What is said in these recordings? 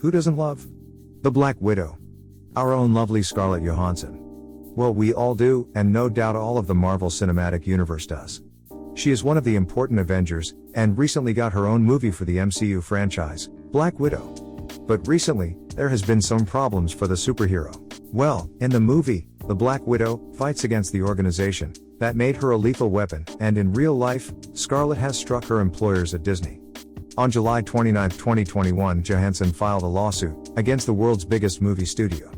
Who doesn't love the Black Widow? Our own lovely Scarlett Johansson. Well, we all do, and no doubt all of the Marvel Cinematic Universe does. She is one of the important Avengers, and recently got her own movie for the MCU franchise, Black Widow. But recently, there has been some problems for the superhero. Well, in the movie, the Black Widow fights against the organization that made her a lethal weapon, and in real life, Scarlett has struck her employers at Disney. On July 29, 2021, Johansson filed a lawsuit against the world's biggest movie studio.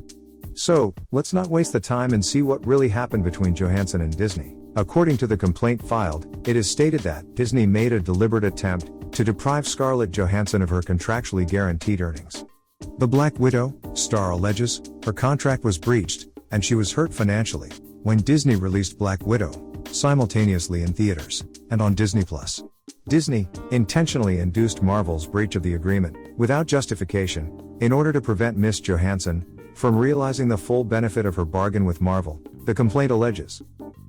So, let's not waste the time and see what really happened between Johansson and Disney. According to the complaint filed, it is stated that Disney made a deliberate attempt to deprive Scarlett Johansson of her contractually guaranteed earnings. The Black Widow star alleges her contract was breached, and she was hurt financially when Disney released Black Widow simultaneously in theaters and on Disney+. Disney intentionally induced Marvel's breach of the agreement, without justification, in order to prevent Miss Johansson from realizing the full benefit of her bargain with Marvel, the complaint alleges.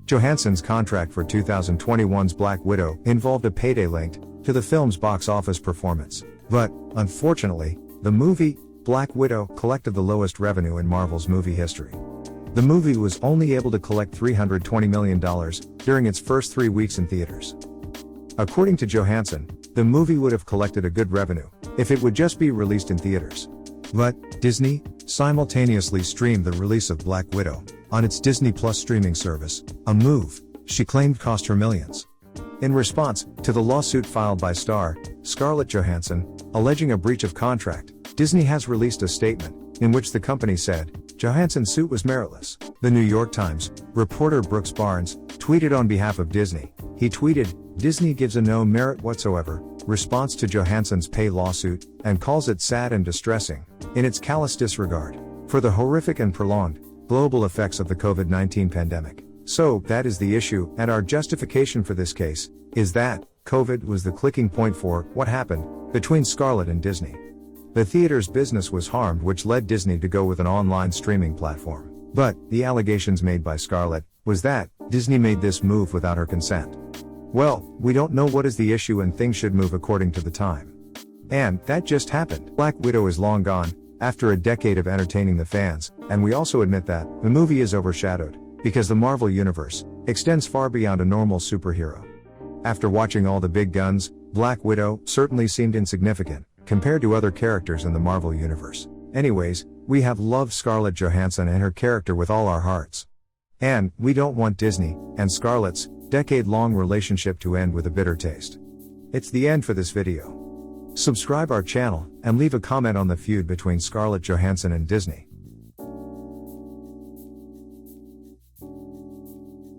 Johansson's contract for 2021's Black Widow involved a payday linked to the film's box office performance. But, unfortunately, the movie, Black Widow, collected the lowest revenue in Marvel's movie history. The movie was only able to collect $320 million during its first 3 weeks in theaters. According to Johansson, the movie would have collected a good revenue if it would just be released in theaters. But Disney simultaneously streamed the release of Black Widow on its Disney Plus streaming service, a move she claimed cost her millions. In response to the lawsuit filed by star Scarlett Johansson, alleging a breach of contract, Disney has released a statement in which the company said Johansson's suit was meritless. The New York Times reporter Brooks Barnes tweeted on behalf of Disney. He tweeted, "Disney gives a no merit whatsoever response to Johansson's pay lawsuit, and calls it sad and distressing, in its callous disregard for the horrific and prolonged global effects of the COVID-19 pandemic." So, that is the issue, and our justification for this case is that COVID was the clicking point for what happened between Scarlett and Disney. The theater's business was harmed, which led Disney to go with an online streaming platform. But the allegations made by Scarlett was that Disney made this move without her consent. Well, we don't know what is the issue, and things should move according to the time. And that just happened. Black Widow is long gone, after a decade of entertaining the fans, and we also admit that the movie is overshadowed because the Marvel Universe extends far beyond a normal superhero. After watching all the big guns, Black Widow certainly seemed insignificant compared to other characters in the Marvel Universe. Anyways, we have loved Scarlett Johansson and her character with all our hearts. And we don't want Disney and Scarlett's decade-long relationship to end with a bitter taste. It's the end for this video. Subscribe our channel and leave a comment on the feud between Scarlett Johansson and Disney.